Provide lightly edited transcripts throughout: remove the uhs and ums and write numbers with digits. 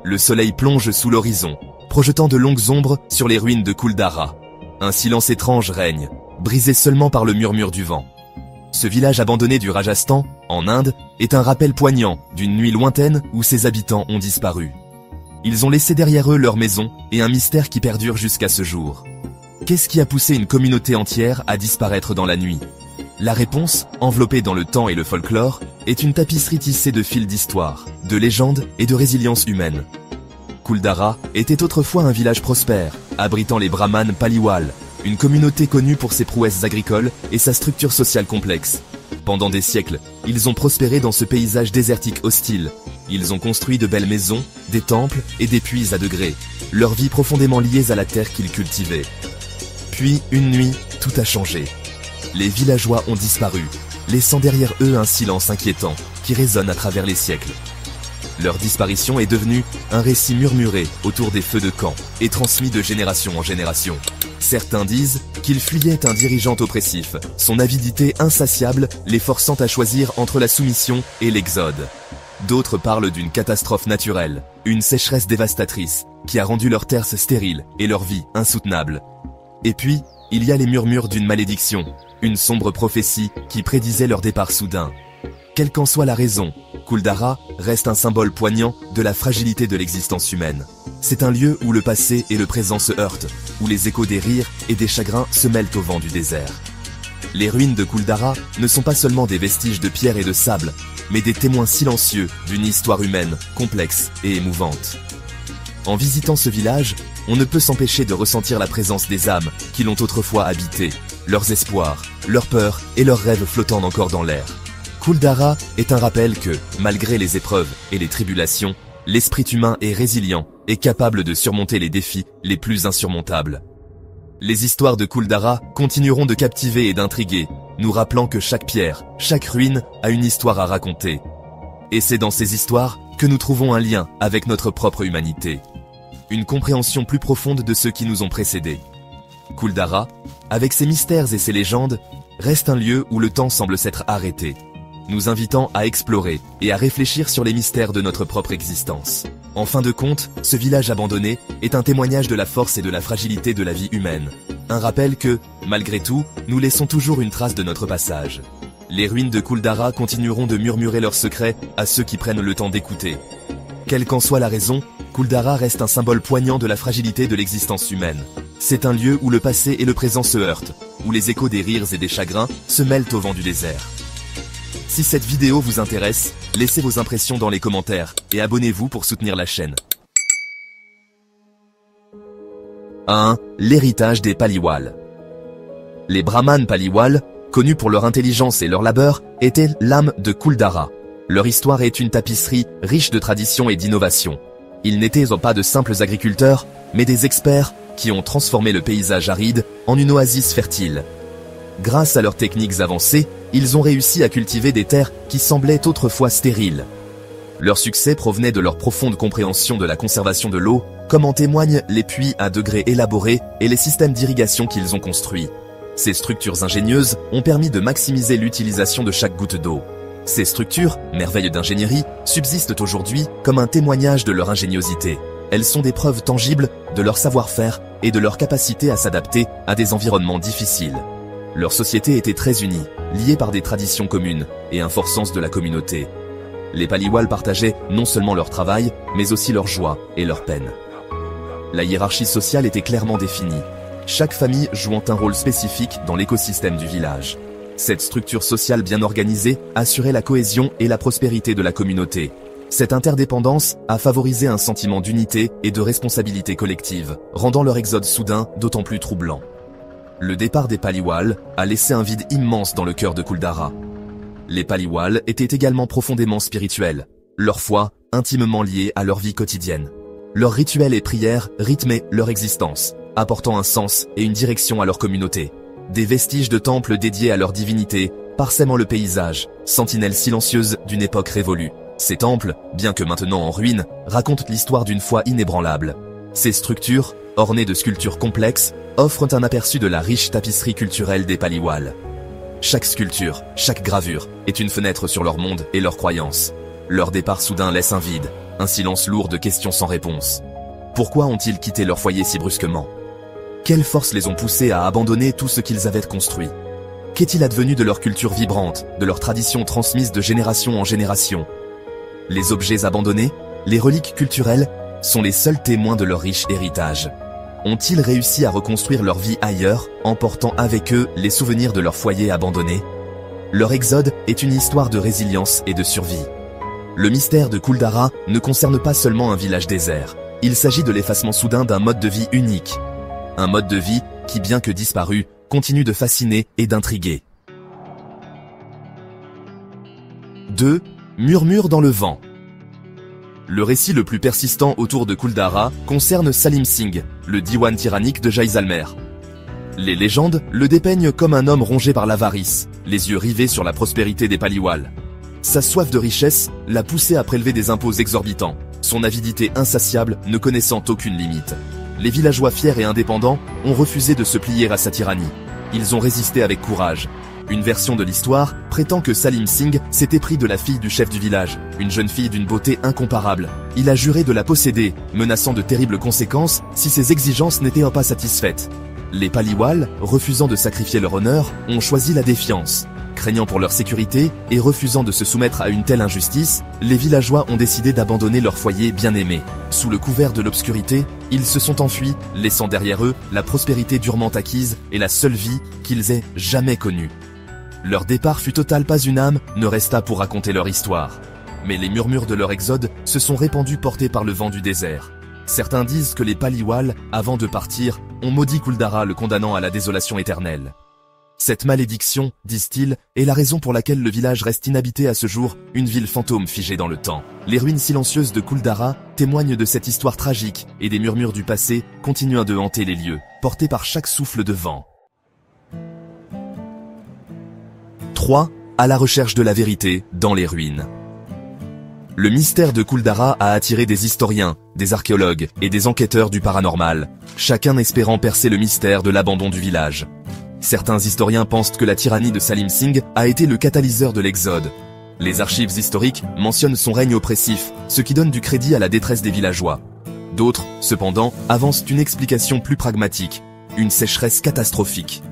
Le soleil plonge sous l'horizon, projetant de longues ombres sur les ruines de Kuldara. Un silence étrange règne, brisé seulement par le murmure du vent. Ce village abandonné du Rajasthan, en Inde, est un rappel poignant d'une nuit lointaine où ses habitants ont disparu. Ils ont laissé derrière eux leur maison et un mystère qui perdure jusqu'à ce jour. Qu'est-ce qui a poussé une communauté entière à disparaître dans la nuit? La réponse, enveloppée dans le temps et le folklore, est une tapisserie tissée de fils d'histoire, de légendes et de résilience humaine. Kuldara était autrefois un village prospère, abritant les brahmanes Paliwal, une communauté connue pour ses prouesses agricoles et sa structure sociale complexe. Pendant des siècles, ils ont prospéré dans ce paysage désertique hostile. Ils ont construit de belles maisons, des temples et des puits à degrés, leur vie profondément liée à la terre qu'ils cultivaient. Puis, une nuit, tout a changé. Les villageois ont disparu, laissant derrière eux un silence inquiétant qui résonne à travers les siècles. Leur disparition est devenue un récit murmuré autour des feux de camp et transmis de génération en génération. Certains disent qu'il fuyait un dirigeant oppressif, son avidité insatiable les forçant à choisir entre la soumission et l'exode. D'autres parlent d'une catastrophe naturelle, une sécheresse dévastatrice qui a rendu leurs terres stériles et leur vie insoutenable. Et puis, il y a les murmures d'une malédiction, une sombre prophétie qui prédisait leur départ soudain. Quelle qu'en soit la raison, Kuldara reste un symbole poignant de la fragilité de l'existence humaine. C'est un lieu où le passé et le présent se heurtent, où les échos des rires et des chagrins se mêlent au vent du désert. Les ruines de Kuldara ne sont pas seulement des vestiges de pierre et de sable, mais des témoins silencieux d'une histoire humaine, complexe et émouvante. En visitant ce village, on ne peut s'empêcher de ressentir la présence des âmes qui l'ont autrefois habité, leurs espoirs, leurs peurs et leurs rêves flottant encore dans l'air. Kuldara est un rappel que, malgré les épreuves et les tribulations, l'esprit humain est résilient et capable de surmonter les défis les plus insurmontables. Les histoires de Kuldara continueront de captiver et d'intriguer, nous rappelant que chaque pierre, chaque ruine a une histoire à raconter. Et c'est dans ces histoires que nous trouvons un lien avec notre propre humanité. Une compréhension plus profonde de ceux qui nous ont précédés. Kuldara, avec ses mystères et ses légendes, reste un lieu où le temps semble s'être arrêté, nous invitant à explorer et à réfléchir sur les mystères de notre propre existence. En fin de compte, ce village abandonné est un témoignage de la force et de la fragilité de la vie humaine. Un rappel que, malgré tout, nous laissons toujours une trace de notre passage. Les ruines de Kuldara continueront de murmurer leurs secrets à ceux qui prennent le temps d'écouter. Quelle qu'en soit la raison, Kuldara reste un symbole poignant de la fragilité de l'existence humaine. C'est un lieu où le passé et le présent se heurtent, où les échos des rires et des chagrins se mêlent au vent du désert. Si cette vidéo vous intéresse, laissez vos impressions dans les commentaires et abonnez-vous pour soutenir la chaîne. 1. L'héritage des Paliwal. Les brahmanes Paliwal, connus pour leur intelligence et leur labeur, étaient l'âme de Kuldara. Leur histoire est une tapisserie riche de traditions et d'innovations. Ils n'étaient pas de simples agriculteurs, mais des experts qui ont transformé le paysage aride en une oasis fertile. Grâce à leurs techniques avancées, ils ont réussi à cultiver des terres qui semblaient autrefois stériles. Leur succès provenait de leur profonde compréhension de la conservation de l'eau, comme en témoignent les puits à degrés élaborés et les systèmes d'irrigation qu'ils ont construits. Ces structures ingénieuses ont permis de maximiser l'utilisation de chaque goutte d'eau. Ces structures, merveilles d'ingénierie, subsistent aujourd'hui comme un témoignage de leur ingéniosité. Elles sont des preuves tangibles de leur savoir-faire et de leur capacité à s'adapter à des environnements difficiles. Leur société était très unie, liée par des traditions communes et un fort sens de la communauté. Les Paliwal partageaient non seulement leur travail, mais aussi leur joie et leur peine. La hiérarchie sociale était clairement définie, chaque famille jouant un rôle spécifique dans l'écosystème du village. Cette structure sociale bien organisée assurait la cohésion et la prospérité de la communauté. Cette interdépendance a favorisé un sentiment d'unité et de responsabilité collective, rendant leur exode soudain d'autant plus troublant. Le départ des Paliwal a laissé un vide immense dans le cœur de Kuldara. Les Paliwal étaient également profondément spirituels, leur foi intimement liée à leur vie quotidienne. Leurs rituels et prières rythmaient leur existence, apportant un sens et une direction à leur communauté. Des vestiges de temples dédiés à leur divinité parsèment le paysage, sentinelles silencieuses d'une époque révolue. Ces temples, bien que maintenant en ruine, racontent l'histoire d'une foi inébranlable. Ces structures, ornées de sculptures complexes, offrent un aperçu de la riche tapisserie culturelle des Paliwal. Chaque sculpture, chaque gravure, est une fenêtre sur leur monde et leurs croyances. Leur départ soudain laisse un vide, un silence lourd de questions sans réponse. Pourquoi ont-ils quitté leur foyer si brusquement? Quelles forces les ont poussés à abandonner tout ce qu'ils avaient construit? Qu'est-il advenu de leur culture vibrante, de leurs traditions transmises de génération en génération? Les objets abandonnés, les reliques culturelles, sont les seuls témoins de leur riche héritage. Ont-ils réussi à reconstruire leur vie ailleurs, emportant avec eux les souvenirs de leur foyer abandonné? Leur exode est une histoire de résilience et de survie. Le mystère de Kul Dara ne concerne pas seulement un village désert. Il s'agit de l'effacement soudain d'un mode de vie unique. Un mode de vie qui, bien que disparu, continue de fasciner et d'intriguer. 2. Murmure dans le vent. Le récit le plus persistant autour de Kul Dara concerne Salim Singh, le diwan tyrannique de Jaisalmer. Les légendes le dépeignent comme un homme rongé par l'avarice, les yeux rivés sur la prospérité des Paliwal. Sa soif de richesse l'a poussé à prélever des impôts exorbitants, son avidité insatiable ne connaissant aucune limite. Les villageois fiers et indépendants ont refusé de se plier à sa tyrannie. Ils ont résisté avec courage. Une version de l'histoire prétend que Salim Singh s'est épris de la fille du chef du village, une jeune fille d'une beauté incomparable. Il a juré de la posséder, menaçant de terribles conséquences si ses exigences n'étaient pas satisfaites. Les Paliwal, refusant de sacrifier leur honneur, ont choisi la défiance. Craignant pour leur sécurité et refusant de se soumettre à une telle injustice, les villageois ont décidé d'abandonner leur foyer bien-aimé. Sous le couvert de l'obscurité, ils se sont enfuis, laissant derrière eux la prospérité durement acquise et la seule vie qu'ils aient jamais connue. Leur départ fut total, pas une âme ne resta pour raconter leur histoire. Mais les murmures de leur exode se sont répandus portés par le vent du désert. Certains disent que les Paliwal, avant de partir, ont maudit Kul Dara, le condamnant à la désolation éternelle. Cette malédiction, disent-ils, est la raison pour laquelle le village reste inhabité à ce jour, une ville fantôme figée dans le temps. Les ruines silencieuses de Kul Dara témoignent de cette histoire tragique et des murmures du passé continuent de hanter les lieux, portés par chaque souffle de vent. 3. À la recherche de la vérité, dans les ruines. Le mystère de Kul Dara a attiré des historiens, des archéologues et des enquêteurs du paranormal, chacun espérant percer le mystère de l'abandon du village. Certains historiens pensent que la tyrannie de Salim Singh a été le catalyseur de l'exode. Les archives historiques mentionnent son règne oppressif, ce qui donne du crédit à la détresse des villageois. D'autres, cependant, avancent une explication plus pragmatique, une sécheresse catastrophique.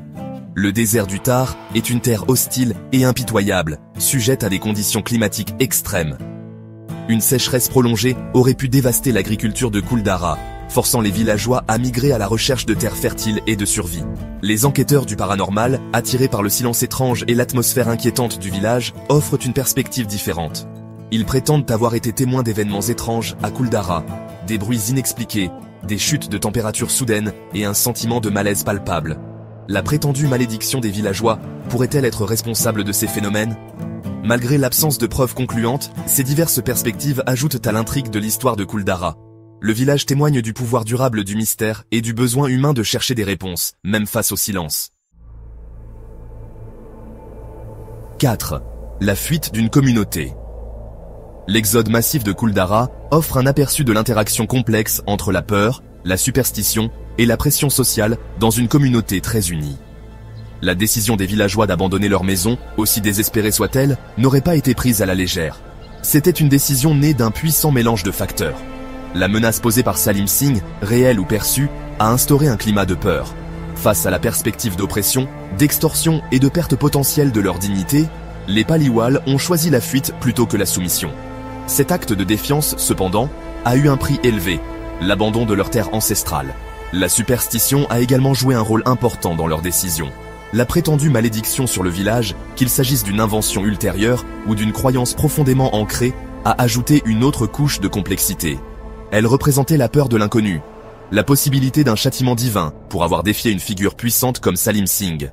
Le désert du Thar est une terre hostile et impitoyable, sujette à des conditions climatiques extrêmes. Une sécheresse prolongée aurait pu dévaster l'agriculture de Kul Dara, forçant les villageois à migrer à la recherche de terres fertiles et de survie. Les enquêteurs du paranormal, attirés par le silence étrange et l'atmosphère inquiétante du village, offrent une perspective différente. Ils prétendent avoir été témoins d'événements étranges à Kul Dara, des bruits inexpliqués, des chutes de température soudaines et un sentiment de malaise palpable. La prétendue malédiction des villageois pourrait-elle être responsable de ces phénomènes ? Malgré l'absence de preuves concluantes, ces diverses perspectives ajoutent à l'intrigue de l'histoire de Kul Dara. Le village témoigne du pouvoir durable du mystère et du besoin humain de chercher des réponses, même face au silence. 4. La fuite d'une communauté. L'exode massif de Kul Dara offre un aperçu de l'interaction complexe entre la peur, la superstition et la pression sociale dans une communauté très unie. La décision des villageois d'abandonner leur maison, aussi désespérée soit-elle, n'aurait pas été prise à la légère. C'était une décision née d'un puissant mélange de facteurs. La menace posée par Salim Singh, réelle ou perçue, a instauré un climat de peur. Face à la perspective d'oppression, d'extorsion et de perte potentielle de leur dignité, les Paliwal ont choisi la fuite plutôt que la soumission. Cet acte de défiance, cependant, a eu un prix élevé, l'abandon de leur terre ancestrale. La superstition a également joué un rôle important dans leur décision. La prétendue malédiction sur le village, qu'il s'agisse d'une invention ultérieure ou d'une croyance profondément ancrée, a ajouté une autre couche de complexité. Elle représentait la peur de l'inconnu, la possibilité d'un châtiment divin pour avoir défié une figure puissante comme Salim Singh.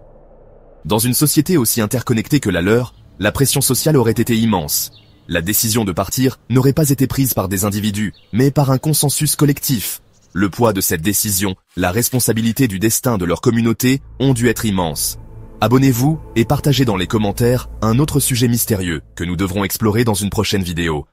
Dans une société aussi interconnectée que la leur, la pression sociale aurait été immense. La décision de partir n'aurait pas été prise par des individus, mais par un consensus collectif. Le poids de cette décision, la responsabilité du destin de leur communauté ont dû être immenses. Abonnez-vous et partagez dans les commentaires un autre sujet mystérieux que nous devrons explorer dans une prochaine vidéo.